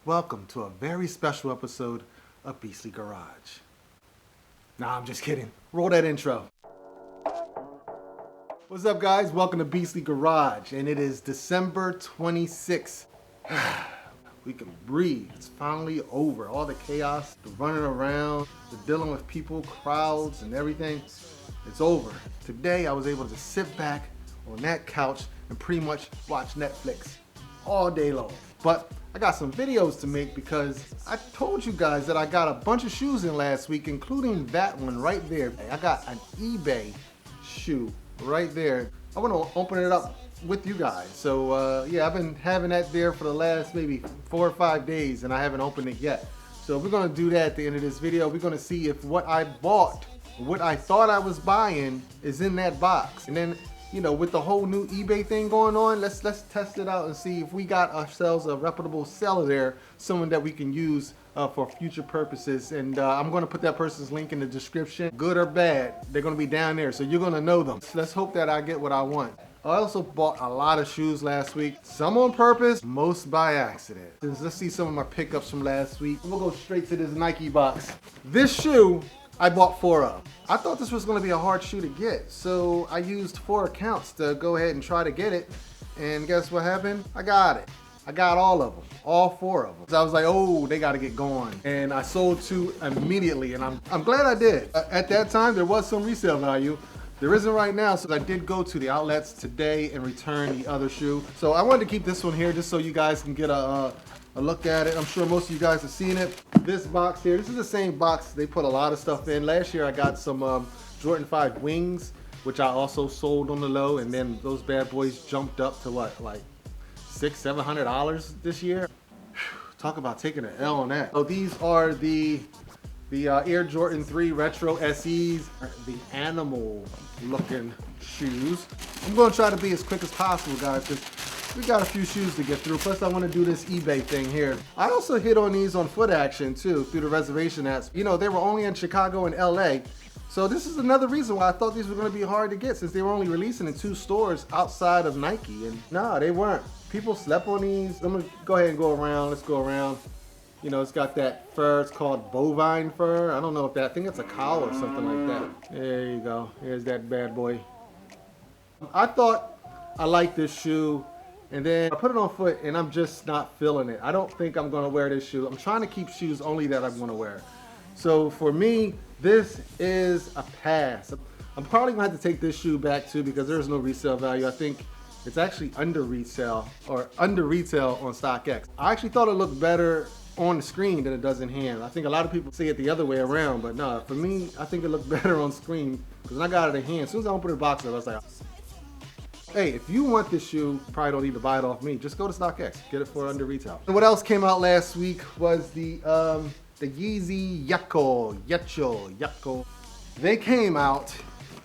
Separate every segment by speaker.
Speaker 1: Welcome to a very special episode of Beastly Garage. Nah, I'm just kidding. Roll that intro. What's up, guys? Welcome to Beastly Garage, and it is December 26th. We can breathe. It's finally over. All the chaos, the running around, the dealing with people, crowds, and everything, it's over. Today, I was able to sit back on that couch and pretty much watch Netflix all day long. But I got some videos to make because I told you guys that I got a bunch of shoes in last week, including that one right there. I got an eBay shoe right there. I want to open it up with you guys. So yeah, I've been having that there for the last maybe 4 or 5 days and I haven't opened it yet. So we're going to do that at the end of this video. We're going to see if what I bought, what I thought I was buying is in that box. And then, you know, with the whole new eBay thing going on, let's test it out and see if we got ourselves a reputable seller there, someone that we can use for future purposes. And I'm going to put that person's link in the description. Good or bad, they're going to be down there, so you're going to know them. So let's hope that I get what I want. I also bought a lot of shoes last week, some on purpose, most by accident. Let's see some of my pickups from last week. We'll go straight to this Nike box. This shoe, I bought 4 of. I thought this was going to be a hard shoe to get, so I used 4 accounts to go ahead and try to get it. And guess what happened? I got it. I got all of them, all 4 of them. So I was like, oh, they got to get going. And I sold 2 immediately, and I'm glad I did. At that time, there was some resale value. There isn't right now, so I did go to the outlets today and return the other shoe. So I wanted to keep this one here just so you guys can get a look at it. I'm sure most of you guys have seen it. This box here, this is the same box they put a lot of stuff in. Last year I got some Jordan 5 wings, which I also sold on the low, and then those bad boys jumped up to what, like $600-700 this year. Talk about taking an L on that. So these are the Air Jordan 3 Retro SEs, the animal looking shoes. I'm going to try to be as quick as possible, guys, because we got a few shoes to get through. Plus I want to do this eBay thing here. I also hit on these on Foot Action too, through the reservation apps. You know, they were only in Chicago and LA. So this is another reason why I thought these were going to be hard to get, since they were only releasing in 2 stores outside of Nike. And nah, they weren't. People slept on these. I'm going to go ahead and go around. Let's go around. You know, it's got that fur, it's called bovine fur. I don't know if that, I think it's a cow or something like that. There you go, here's that bad boy. I thought I liked this shoe, and then I put it on foot and I'm just not feeling it. I don't think I'm gonna wear this shoe. I'm trying to keep shoes only that I'm gonna wear. So for me, this is a pass. I'm probably gonna have to take this shoe back too because there's no resale value. I think it's actually under retail on StockX. I actually thought it looked better on the screen than it does in hand. I think a lot of people say it the other way around, but no, for me, I think it looked better on screen because when I got it in hand, as soon as I opened the box up, I was like, hey, if you want this shoe, you probably don't need to buy it off me. Just go to StockX, get it for under retail. And what else came out last week was the Yeezy Yako. They came out,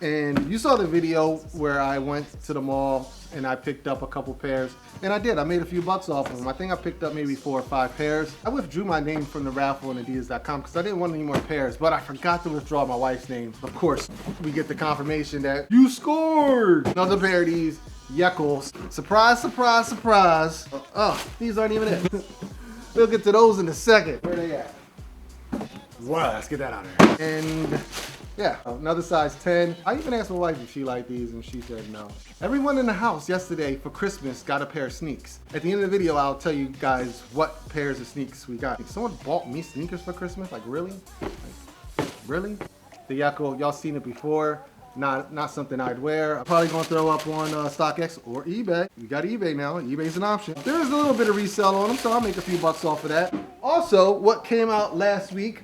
Speaker 1: and you saw the video where I went to the mall and I picked up a couple pairs. And I did, I made a few bucks off of them. I think I picked up maybe 4 or 5 pairs. I withdrew my name from the raffle on Adidas.com because I didn't want any more pairs, but I forgot to withdraw my wife's name. Of course, we get the confirmation that you scored another pair of these Yekos. Surprise, surprise, surprise. Oh, these aren't even it. We'll get to those in a second. Where they at? Wow, let's get that out of here. And yeah, another size 10. I even asked my wife if she liked these and she said no. Everyone in the house yesterday for Christmas got a pair of sneaks. At the end of the video, I'll tell you guys what pairs of sneaks we got. Someone bought me sneakers for Christmas? Like really? Like, really? The Yako, y'all seen it before. Not something I'd wear. I'm probably gonna throw up on StockX or eBay. We got eBay now. eBay's an option. There is a little bit of resale on them, so I'll make a few bucks off of that. Also, what came out last week?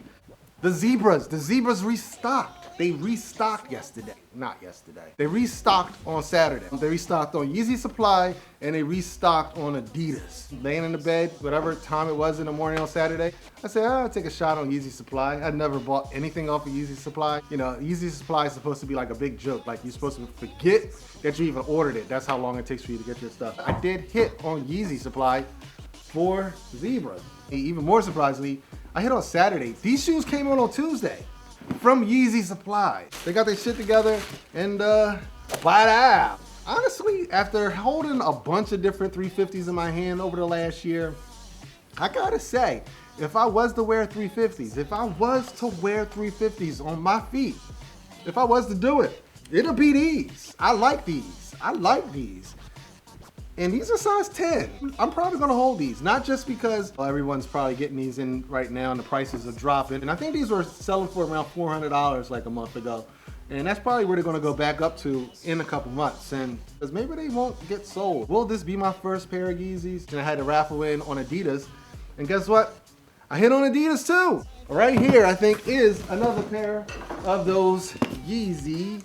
Speaker 1: The zebras. The zebras restocked. They restocked yesterday. Not yesterday. They restocked on Saturday. They restocked on Yeezy Supply and they restocked on Adidas. Laying in the bed, whatever time it was in the morning on Saturday, I said, I'll take a shot on Yeezy Supply. I'd never bought anything off of Yeezy Supply. You know, Yeezy Supply is supposed to be like a big joke. Like you're supposed to forget that you even ordered it. That's how long it takes for you to get your stuff. I did hit on Yeezy Supply for zebras. Even more surprisingly, I hit on Saturday. These shoes came on Tuesday from Yeezy Supply. They got their shit together and buy it out. Honestly, after holding a bunch of different 350s in my hand over the last year, I gotta say, if I was to wear 350s, if I was to wear 350s on my feet, if I was to do it, it'll be these. I like these. I like these. And these are size 10. I'm probably gonna hold these, not just because everyone's probably getting these in right now and the prices are dropping. And I think these were selling for around $400 like a month ago. And that's probably where they're gonna go back up to in a couple months. And because maybe they won't get sold. Will this be my first pair of Yeezys? And I had to raffle in on Adidas. And guess what? I hit on Adidas too. Right here, I think, is another pair of those Yeezy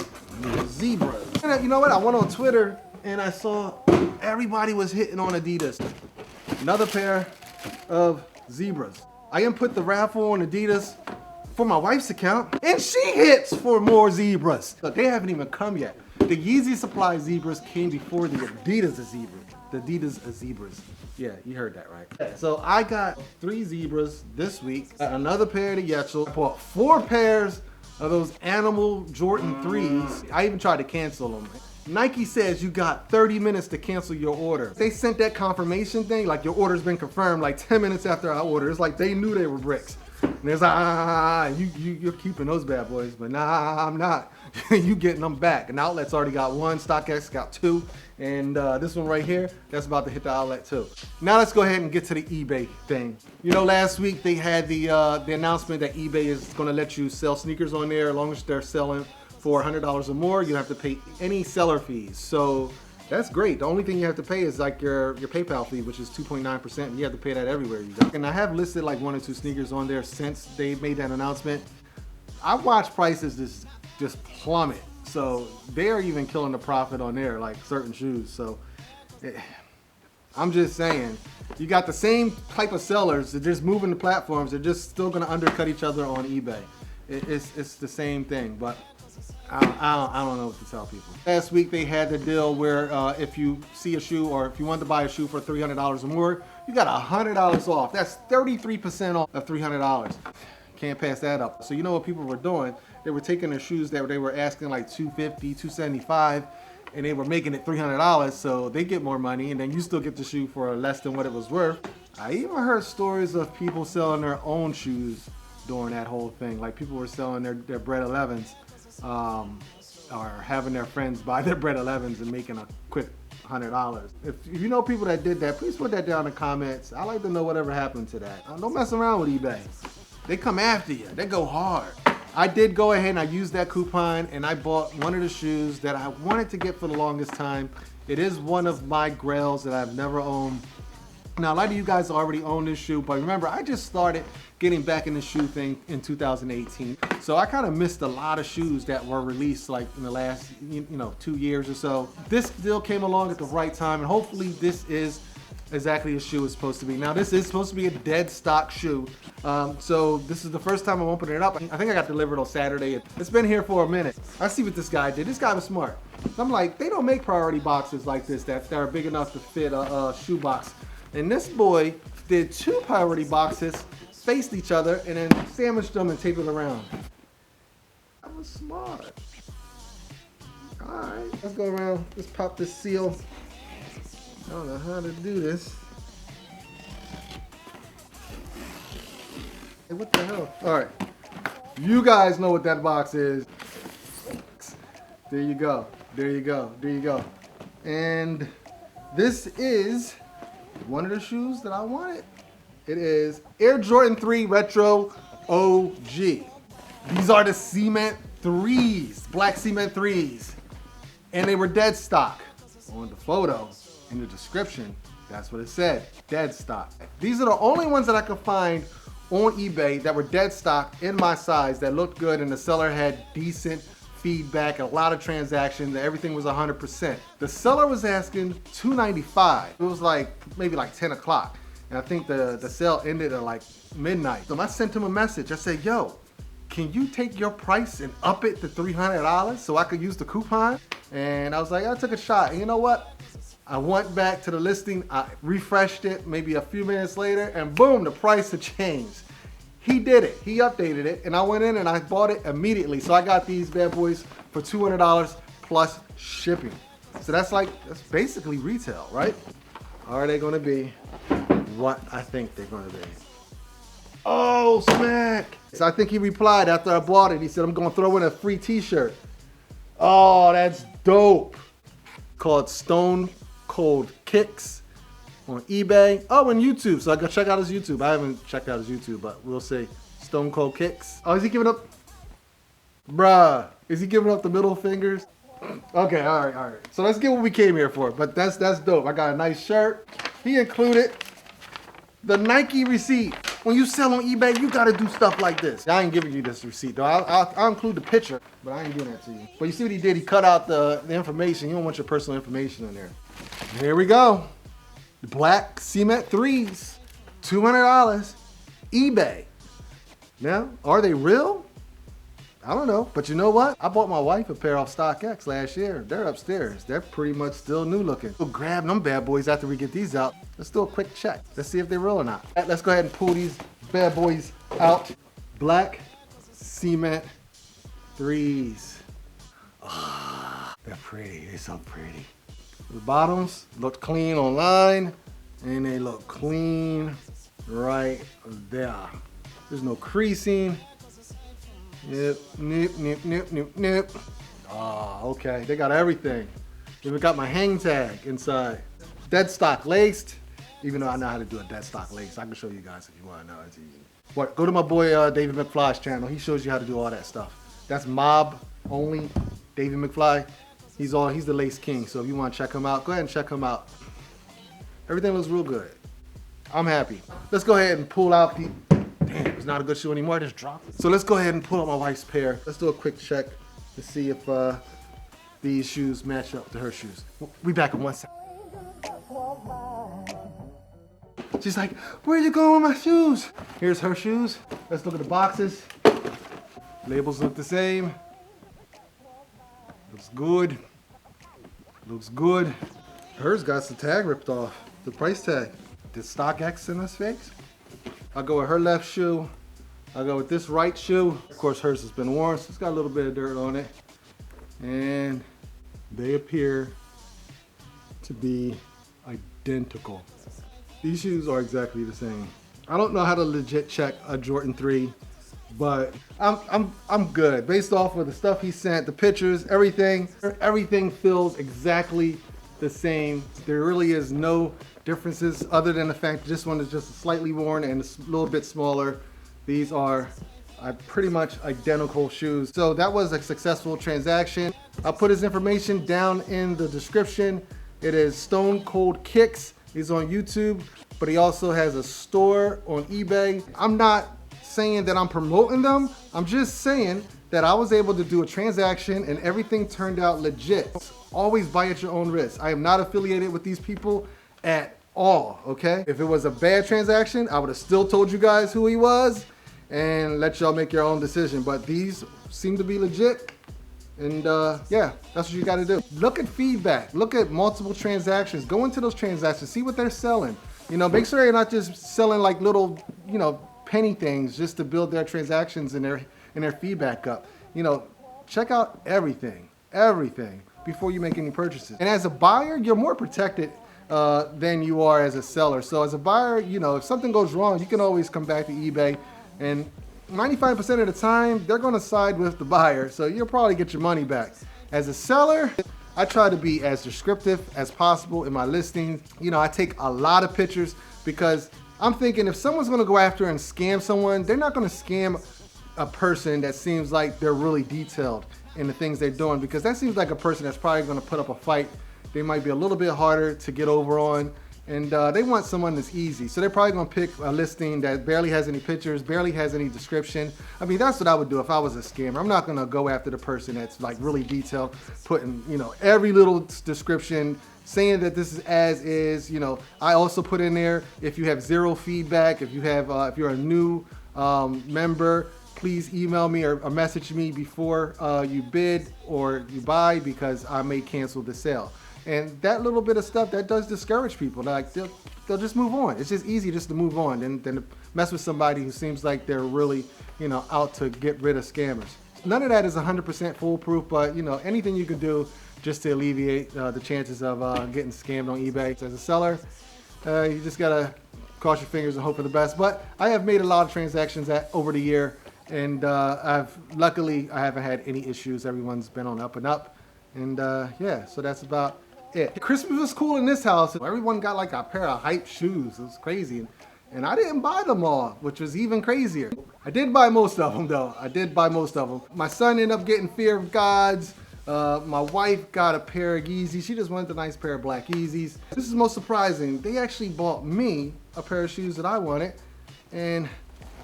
Speaker 1: Zebras. And you know what? I went on Twitter and I saw everybody was hitting on Adidas. Another pair of Zebras. I input the raffle on Adidas for my wife's account, and she hits for more Zebras. But they haven't even come yet. The Yeezy Supply Zebras came before the Adidas Zebras. The Adidas Zebras. Yeah, you heard that right. So I got 3 Zebras this week, another pair of the Yetchel. I bought 4 pairs of those Animal Jordan 3s. I even tried to cancel them. Nike says you got 30 minutes to cancel your order. They sent that confirmation thing, like your order's been confirmed, like 10 minutes after I ordered. It's like they knew they were bricks. And there's like, you're keeping those bad boys, but nah, I'm not. You getting them back. And the outlet's already got 1, StockX got 2, and this one right here, that's about to hit the outlet too. Now let's go ahead and get to the eBay thing. You know, last week they had the announcement that eBay is gonna let you sell sneakers on there as long as they're selling for $100 or more. You don't have to pay any seller fees. So that's great. The only thing you have to pay is like your PayPal fee, which is 2.9%, and you have to pay that everywhere you go. And I have listed like 1 or 2 sneakers on there since they made that announcement. I watched prices just plummet. So they're even killing the profit on there, like certain shoes. So I'm just saying, you got the same type of sellers. They're just moving the platforms. They're just still gonna undercut each other on eBay. It's the same thing, but I don't know what to tell people. Last week they had the deal where if you see a shoe, or if you want to buy a shoe for $300 or more, you got $100 off. That's 33% off of $300. Can't pass that up. So you know what people were doing? They were taking their shoes that they were asking like $250, $275, and they were making it $300, so they get more money, and then you still get the shoe for less than what it was worth. I even heard stories of people selling their own shoes during that whole thing. Like people were selling their Bread 11s, or having their friends buy their Bread 11s and making a quick $100. If you know people that did that, please put that down in the comments. I like to know whatever happened to that. Don't mess around with eBay. They come after you. They go hard. I did go ahead and I used that coupon and I bought one of the shoes that I wanted to get for the longest time. It is one of my Grails that I've never owned. Now, a lot of you guys already own this shoe, but remember, I just started getting back in the shoe thing in 2018. So I kind of missed a lot of shoes that were released like in the last, 2 years or so. This deal came along at the right time, and hopefully this is exactly a shoe it's supposed to be. Now, this is supposed to be a dead stock shoe. So this is the first time I'm opening it up. I think I got delivered on Saturday. It's been here for a minute. I see what this guy did. This guy was smart. I'm like, they don't make priority boxes like this that are big enough to fit a shoe box. And this boy did 2 priority boxes, faced each other, and then sandwiched them and taped it around. That was smart. All right, let's go around. Let's pop this seal. I don't know how to do this. Hey, what the hell? All right, you guys know what that box is. There you go. There you go. There you go. And this is one of the shoes that I wanted. It is Air Jordan 3 Retro OG. These are the cement 3s, black cement 3s. And they were dead stock. On the photo, in the description, that's what it said, dead stock. These are the only ones that I could find on eBay that were dead stock in my size that looked good, and the seller had decent feedback, a lot of transactions, everything was 100%. The seller was asking $295. It was like maybe like 10 o'clock. And I think the sale ended at like midnight. So I sent him a message. I said, yo, can you take your price and up it to $300 so I could use the coupon? And I was like, I took a shot. And you know what? I went back to the listing, I refreshed it maybe a few minutes later, and boom, the price had changed. He did it, he updated it, and I went in and I bought it immediately. So I got these bad boys for $200 plus shipping. So that's basically retail, right? Are they gonna be what I think they're gonna be. Oh, smack! So I think he replied after I bought it. He said, I'm gonna throw in a free t-shirt. Oh, that's dope. Called Stone Cold Kicks on eBay. Oh, and YouTube. So I go check out his YouTube. I haven't checked out his YouTube, but we'll see. Stone Cold Kicks. Oh, is he giving up? Bruh, is he giving up the middle fingers? Okay, all right. So let's get what we came here for. But that's dope. I got a nice shirt. He included the Nike receipt. When you sell on eBay, you gotta do stuff like this. I ain't giving you this receipt though. I'll include the picture, but I ain't doing that to you. But you see what he did? He cut out the information. You don't want your personal information in there. Here we go. The black cement 3s, $200, eBay. Now, are they real? I don't know, but you know what? I bought my wife a pair off StockX last year. They're upstairs. They're pretty much still new looking. We'll grab them bad boys after we get these out. Let's do a quick check. Let's see if they're real or not. Let's go ahead and pull these bad boys out. Black cement 3s. Oh, they're pretty. They're so pretty. The bottoms looked clean online, and they look clean right there. There's no creasing. Yep, nip. Ah, okay. They got everything. Even got my hang tag inside. Dead stock laced. Even though I know how to do a dead stock lace, I can show you guys if you want to know. It's easy. But go to my boy David McFly's channel. He shows you how to do all that stuff. That's mob only. David McFly. He's the lace king. So if you want to check him out, go ahead and check him out. Everything looks real good. I'm happy. Let's go ahead and pull out the. Damn, it's not a good shoe anymore. I just dropped it. So let's go ahead and pull out my wife's pair. Let's do a quick check to see if these shoes match up to her shoes. We back in 1 second. She's like, where you going with my shoes? Here's her shoes. Let's look at the boxes. Labels look the same. Looks good. Looks good. Hers got the tag ripped off. The price tag. Did StockX in this face? I'll go with her left shoe. I'll go with this right shoe. Of course, hers has been worn, so it's got a little bit of dirt on it. And they appear to be identical. These shoes are exactly the same. I don't know how to legit check a Jordan 3, but I'm good. Based off of the stuff he sent, the pictures, everything feels exactly the same. There really is no differences other than the fact that this one is just slightly worn and it's a little bit smaller. These are pretty much identical shoes. So that was a successful transaction. I'll put his information down in the description. It is Stone Cold Kicks. He's on YouTube, but he also has a store on eBay. I'm not saying that I'm promoting them. I'm just saying that I was able to do a transaction and everything turned out legit. Always buy at your own risk. I am not affiliated with these people at all, okay? If it was a bad transaction, I would have still told you guys who he was and let y'all make your own decision. But these seem to be legit. And yeah, that's what you gotta do. Look at feedback, look at multiple transactions, go into those transactions, see what they're selling. You know, make sure you're not just selling like little, you know, penny things just to build their transactions and their feedback up. You know, check out everything before you make any purchases. And as a buyer, you're more protected than you are as a seller. So as a buyer, you know, if something goes wrong, you can always come back to eBay, and 95% of the time, they're gonna side with the buyer, so you'll probably get your money back. As a seller, I try to be as descriptive as possible in my listings. You know, I take a lot of pictures because I'm thinking if someone's gonna go after and scam someone, they're not gonna scam a person that seems like they're really detailed in the things they're doing, because that seems like a person that's probably gonna put up a fight. They might be a little bit harder to get over on, and they want someone that's easy. So they're probably gonna pick a listing that barely has any pictures, barely has any description. I mean, that's what I would do if I was a scammer. I'm not gonna go after the person that's like really detailed, putting, you know, every little description, saying that this is as is. You know, I also put in there, if you have zero feedback, if you have, if you're a new member, please email me or message me before you bid or you buy, because I may cancel the sale. And that little bit of stuff, that does discourage people. Like they'll just move on. It's just easy just to move on than to mess with somebody who seems like they're really, you know, out to get rid of scammers. None of that is 100% foolproof, but you know, anything you can do just to alleviate the chances of getting scammed on eBay. As a seller, you just gotta cross your fingers and hope for the best. But I have made a lot of transactions over the year, and luckily I haven't had any issues. Everyone's been on up and up, and yeah, so that's about it. Christmas was cool in this house. Everyone got like a pair of hype shoes. It was crazy, and I didn't buy them all, which was even crazier. I did buy most of them though. I did buy most of them. My son ended up getting Fear of Gods. My wife got a pair of Yeezy. She just wanted a nice pair of black Yeezys. This is most surprising. They actually bought me a pair of shoes that I wanted, and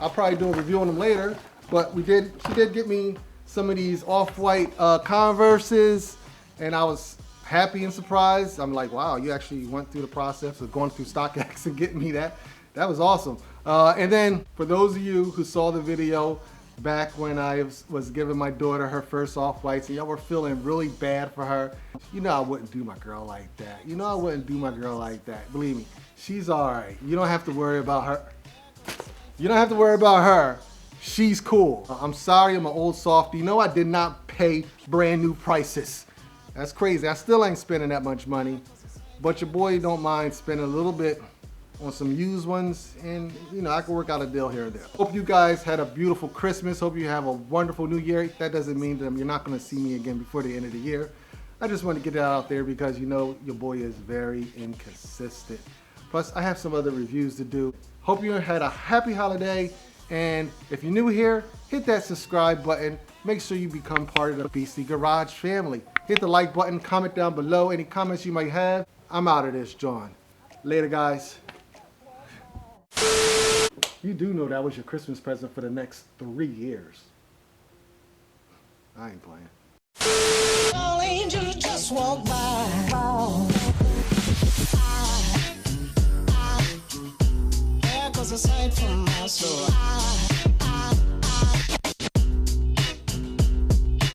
Speaker 1: I'll probably do a review on them later. But she did get me some of these off-white Converses, and I was happy and surprised. I'm like, wow, you actually went through the process of going through StockX and getting me that. That was awesome. And then for those of you who saw the video back when I was giving my daughter her first off-whites, and y'all were feeling really bad for her. You know I wouldn't do my girl like that. You know I wouldn't do my girl like that. Believe me, she's all right. You don't have to worry about her. You don't have to worry about her. She's cool. I'm sorry, I'm an old softy. No, I did not pay brand new prices. That's crazy. I still ain't spending that much money, but your boy don't mind spending a little bit on some used ones, and you know, I can work out a deal here or there. Hope you guys had a beautiful Christmas. Hope you have a wonderful new year. That doesn't mean that you're not gonna see me again before the end of the year. I just want to get that out there because you know your boy is very inconsistent. Plus, I have some other reviews to do. Hope you had a happy holiday, and if you're new here, hit that subscribe button. Make sure you become part of the Beastly Garage family. Hit the like button, comment down below any comments you might have. I'm out of this, John. Later, guys. You do know that was your Christmas present for the next 3 years. I ain't playing. All angels just walk by. Yeah, 'cause aside from my soul.